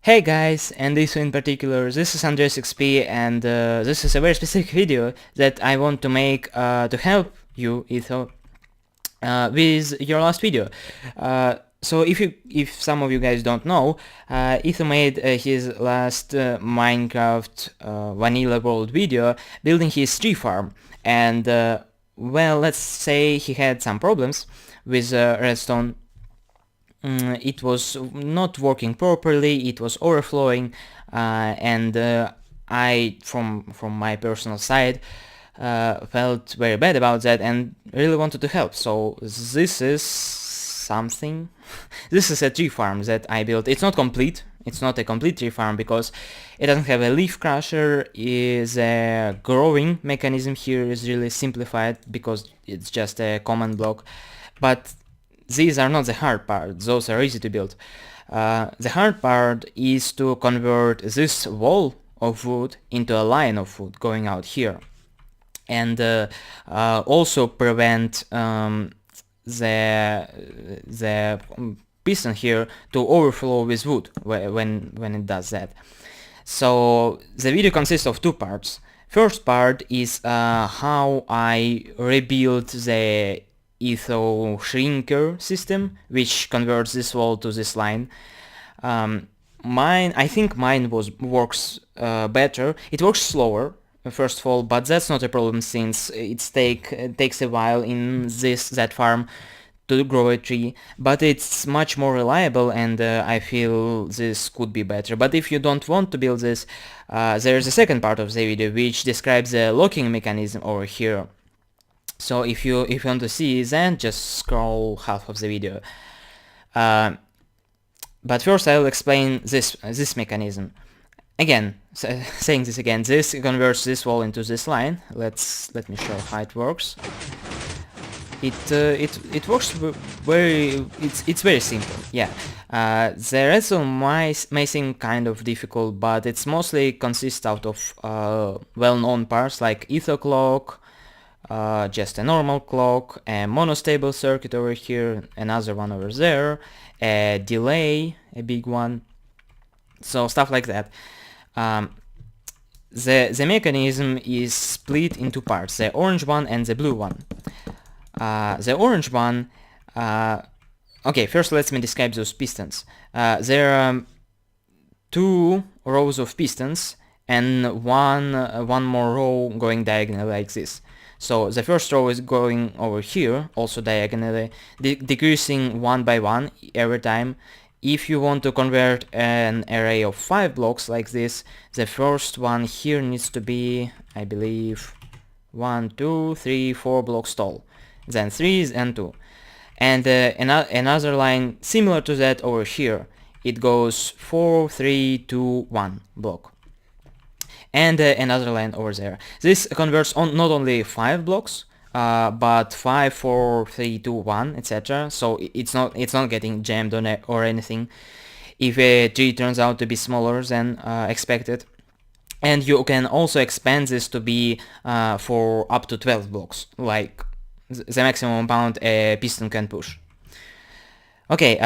Hey guys, and this in particular, this is andreasxp, and this is a very specific video that I want to make to help you, Etho, with your last video. So if some of you guys don't know, Etho made his last Minecraft vanilla world video building his tree farm, and well, let's say he had some problems with redstone. It was not working properly, it was overflowing, and I, from my personal side, felt very bad about that and really wanted to help. So this is something. This is a tree farm that I built. It's not complete. It's not a complete tree farm because it doesn't have a leaf crusher. Is a growing mechanism here is really simplified because it's just a command block, but these are not the hard part, those are easy to build. The hard part is to convert this wall of wood into a line of wood going out here, and also prevent the piston here to overflow with wood when it does that. So the video consists of two parts. First part is how I rebuilt the Etho shrinker system, which converts this wall to this line. I think mine works better. It works slower, first of all, but that's not a problem since it takes a while in that farm to grow a tree, but it's much more reliable, and I feel this could be better. But if you don't want to build this, there's a second part of the video which describes the locking mechanism over here. So if you want to see that, just scroll half of the video. But first I will explain this mechanism. Again, saying this again, this converts this wall into this line. Let me show how it works. It works very. It's very simple. Yeah. The redstone may seem kind of difficult, but it's mostly consists out of well-known parts like Etho clock. Just a normal clock, a monostable circuit over here, another one over there, a delay, a big one, so stuff like that. The mechanism is split into parts, the orange one and the blue one. The orange one, okay, first let me describe those pistons. There are two rows of pistons and one more row going diagonally like this. So the first row is going over here, also diagonally, decreasing one by one every time. If you want to convert an array of 5 blocks like this, the first one here needs to be, I believe, 1, 2, 3, 4 blocks tall, then 3 and 2. And another line similar to that over here. It goes 4, 3, 2, 1 block. And another line over there. This converts on not only 5 blocks, but 5, 4, 3, 2, 1, etc. So it's not getting jammed on or anything if a tree turns out to be smaller than expected. And you can also expand this to be for up to 12 blocks, like the maximum amount a piston can push. Okay,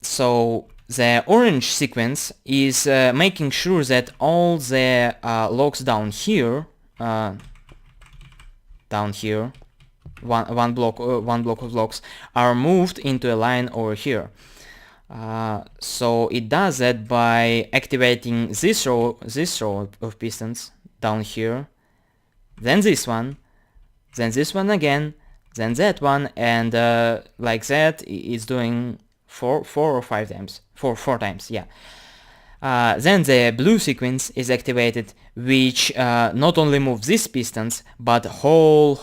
so the orange sequence is making sure that all the logs down here, one block of logs, are moved into a line over here. So it does that by activating this row of pistons down here, then this one again, then that one, and like that it's doing four or five times. Four times, yeah. Then the blue sequence is activated, which not only moves these pistons, but whole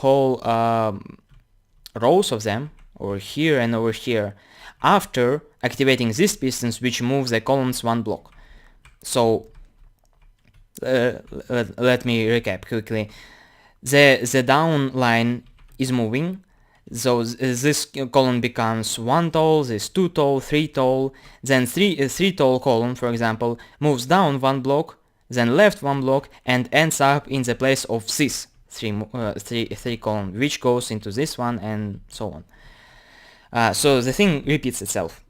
rows of them over here and over here, after activating these pistons, which move the columns 1 block. So let me recap quickly. The down line is moving. So this column becomes 1 tall, this 2 tall, 3 tall, then 3 tall column, for example, moves down 1 block, then left 1 block, and ends up in the place of this 3 column, which goes into this one, and so on. So the thing repeats itself.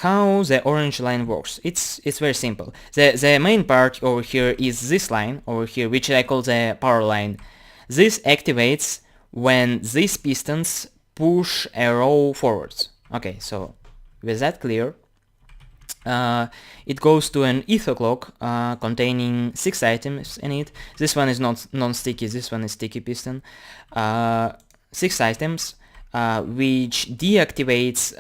how the orange line works. It's very simple. The main part over here is this line over here, which I call the power line. This activates when these pistons push a row forwards. Okay, so with that clear, it goes to an Etho clock containing 6 items in it. This one is not non-sticky, this one is sticky piston. 6 items, which deactivates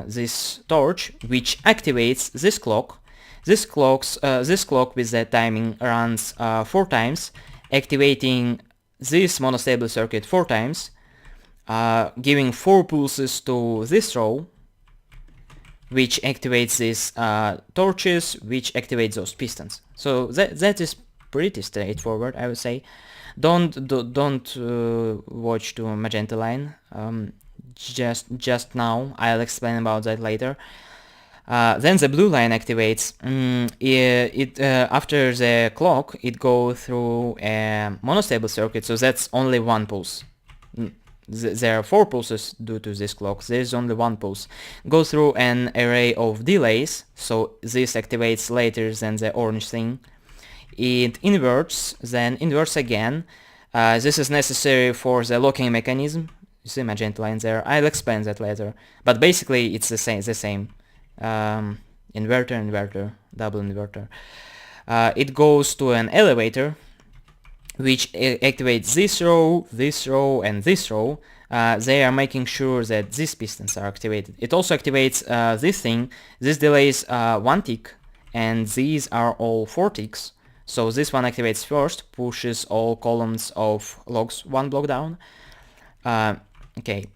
this torch, which activates this clock. This clock with the timing runs 4 times, activating this monostable circuit 4 times, giving 4 pulses to this row, which activates these torches, which activates those pistons. So that is pretty straightforward, I would say. Don't watch to magenta line. Just now. I'll explain about that later. Then the blue line activates. After the clock, it goes through a monostable circuit, so that's only 1 pulse. There are 4 pulses due to this clock, there is only 1 pulse. Go through an array of delays, so this activates later than the orange thing. It inverts, then inverts again. This is necessary for the locking mechanism. You see magenta line there, I'll explain that later. But basically it's the same. Inverter, double inverter. It goes to an elevator, which activates this row, and this row. They are making sure that these pistons are activated. It also activates this thing. This delays 1 tick, and these are all 4 ticks. So this one activates first, pushes all columns of logs 1 block down. Okay.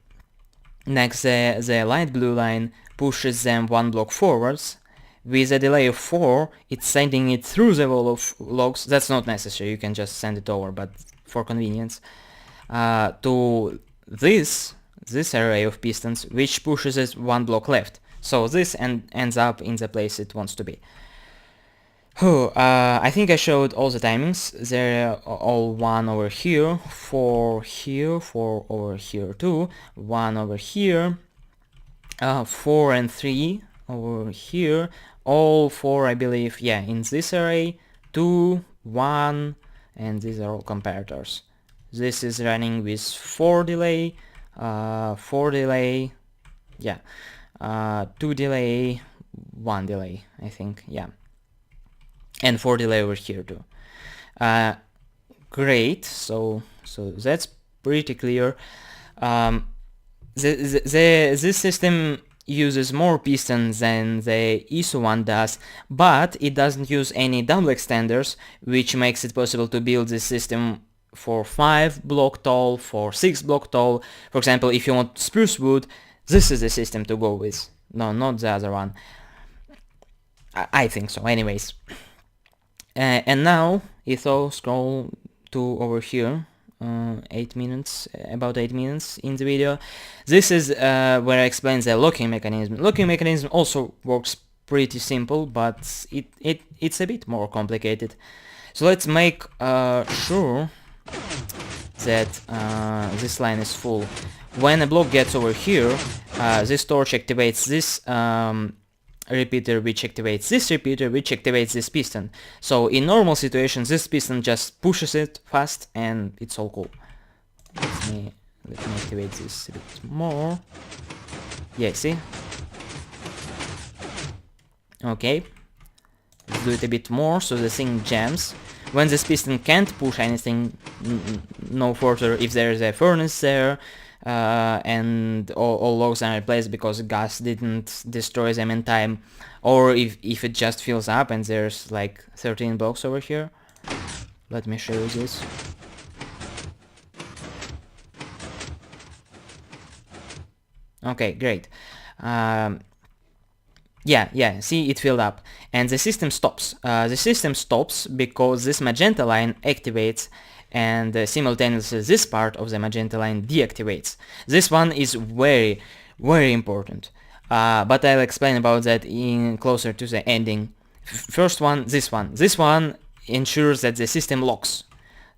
Next, the light blue line pushes them 1 block forwards. With a delay of 4, it's sending it through the wall of logs. That's not necessary, you can just send it over, but for convenience. To this array of pistons, which pushes it 1 block left. So this ends up in the place it wants to be. I think I showed all the timings. They're all 1 over here, 4 here, 4 over here too, 1 over here, 4 and 3 over here, all 4 I believe, yeah, in this array, 2, 1, and these are all comparators. This is running with 4 delay, 4 delay, yeah, 2 delay, 1 delay, I think, yeah, and 4 delay over here too. Great, so that's pretty clear. This system uses more pistons than the Etho one does, but it doesn't use any double extenders, which makes it possible to build this system for 5 block tall, for 6 block tall. For example, if you want spruce wood, this is the system to go with. No, not the other one. I think so, anyways. And now, Etho, scroll to over here. 8 minutes, about 8 minutes in the video. This is where I explain the locking mechanism. Locking mechanism also works pretty simple, but it's a bit more complicated. So let's make sure that this line is full. When a block gets over here, this torch activates this repeater, which activates this repeater, which activates this piston. So in normal situations, this piston just pushes it fast and it's all cool. Let me activate this a bit more. Yeah, see? Okay. Let's do it a bit more so the thing jams. When this piston can't push anything no further, if there's a furnace there, and all logs are replaced because gas didn't destroy them in time, or if it just fills up and there's like 13 blocks over here. Let me show you this. Okay, great. Yeah, see, it filled up and the system stops. The system stops because this magenta line activates and simultaneously this part of the magenta line deactivates. This one is very, very important, but I'll explain about that in closer to the ending. First one, this one ensures that the system locks.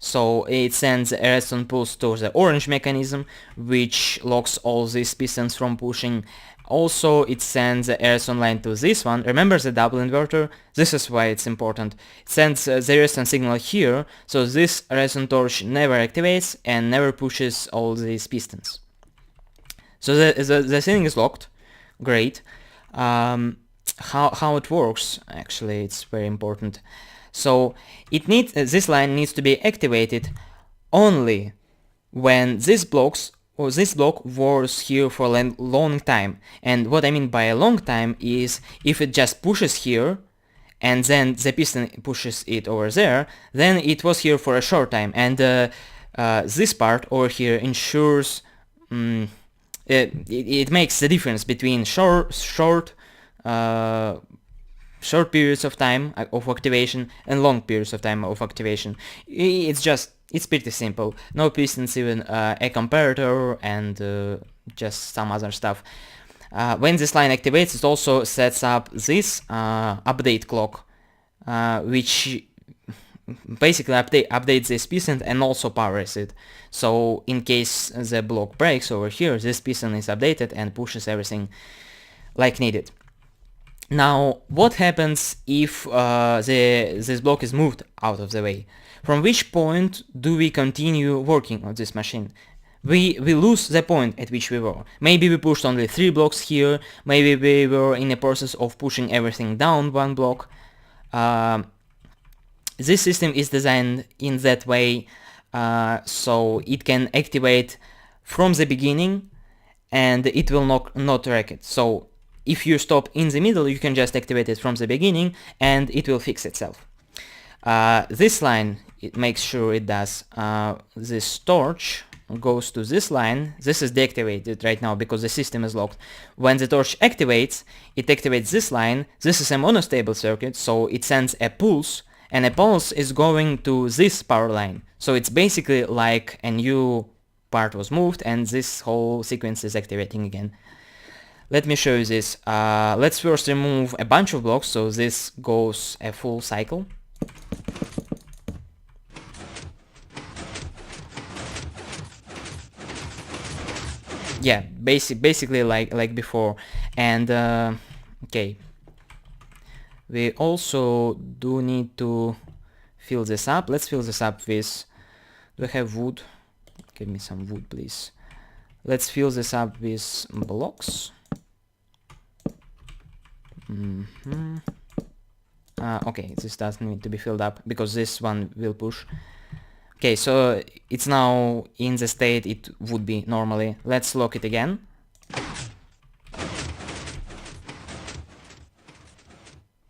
So it sends a redstone pulse to the orange mechanism, which locks all these pistons from pushing. Also, it sends the redstone line to this one. Remember the double inverter? This is why it's important. It sends the redstone signal here, so this redstone torch never activates and never pushes all these pistons. So the thing is locked. Great. How it works, actually, it's very important. So it needs this line needs to be activated only when this block was here for a long time. And what I mean by a long time is if it just pushes here and then the piston pushes it over there, then it was here for a short time. And this part over here ensures it makes the difference between short periods of time of activation and long periods of time of activation. It's pretty simple. No pistons, even a comparator, and just some other stuff. When this line activates, it also sets up this update clock, which basically updates this piston and also powers it. So in case the block breaks over here, this piston is updated and pushes everything like needed. Now, what happens if this block is moved out of the way? From which point do we continue working on this machine? We lose the point at which we were. Maybe we pushed only 3 blocks here, maybe we were in the process of pushing everything down 1 block. This system is designed in that way so it can activate from the beginning and it will not wreck it. So if you stop in the middle, you can just activate it from the beginning and it will fix itself. This line, it makes sure it does. This torch goes to this line. This is deactivated right now because the system is locked. When the torch activates, it activates this line. This is a monostable circuit, so it sends a pulse, and a pulse is going to this power line. So it's basically like a new part was moved and this whole sequence is activating again. Let me show you this. Let's first remove a bunch of blocks, so this goes a full cycle. Yeah, basically like before. And okay, we also do need to fill this up. Let's fill this up with, do I have wood? Give me some wood, please. Let's fill this up with blocks. Okay, this doesn't need to be filled up because this one will push. Okay, so it's now in the state it would be normally. Let's lock it again.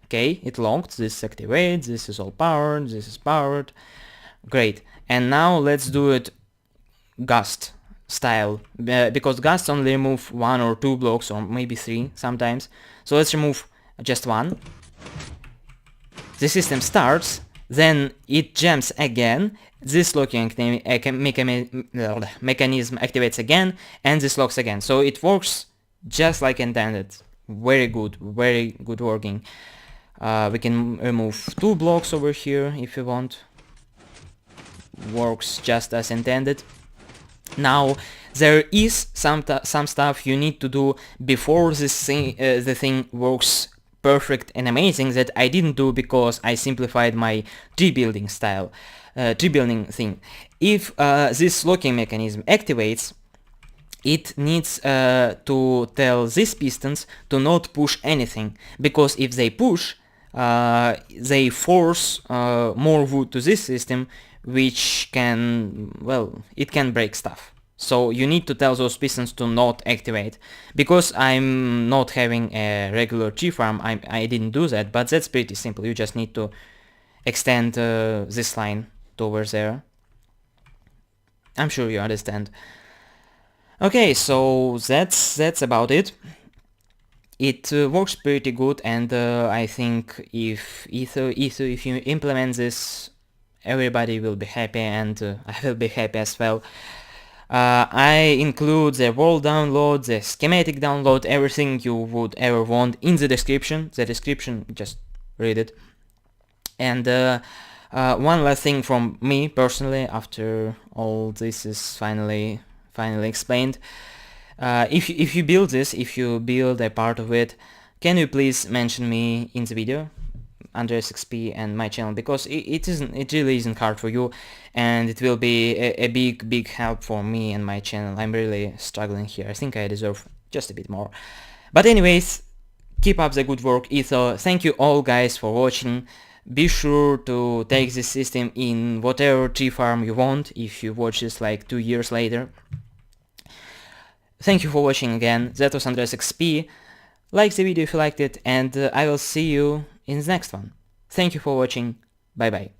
Okay, it locked, this activates, this is all powered, this is powered. Great. And now let's do it ghast style, because ghasts only remove 1 or 2 blocks, or maybe 3 sometimes. So let's remove just 1. The system starts, then it jumps again, this locking mechanism activates again, and this locks again. So it works just like intended. Very good working. We can remove 2 blocks over here if you want. Works just as intended. Now there is some stuff you need to do before this thing, the thing works perfect and amazing, that I didn't do because I simplified my tree building style, tree building thing. If this locking mechanism activates, it needs to tell these pistons to not push anything, because if they push, they force more wood to this system, which can, well, it can break stuff. So you need to tell those pistons to not activate. Because I'm not having a regular tree farm, I didn't do that, but that's pretty simple. You just need to extend this line towards there. I'm sure you understand. Okay, so that's about it. It works pretty good, and I think if Etho, if you implement this, everybody will be happy, and I will be happy as well. I include the world download, the schematic download, everything you would ever want in the description. The description, just read it. And one last thing from me personally, after all this is finally explained. If you build this, if you build a part of it, can you please mention me in the video, andreasxp, and my channel, because it really isn't hard for you, and it will be a big help for me and my channel. I'm really struggling here. I think I deserve just a bit more. But anyways, keep up the good work, Etho. Thank you all guys for watching. Be sure to take this system in whatever tree farm you want if you watch this like 2 years later. Thank you for watching again. That was andreasxp. Like the video if you liked it, and I will see you in the next one. Thank you for watching. Bye bye.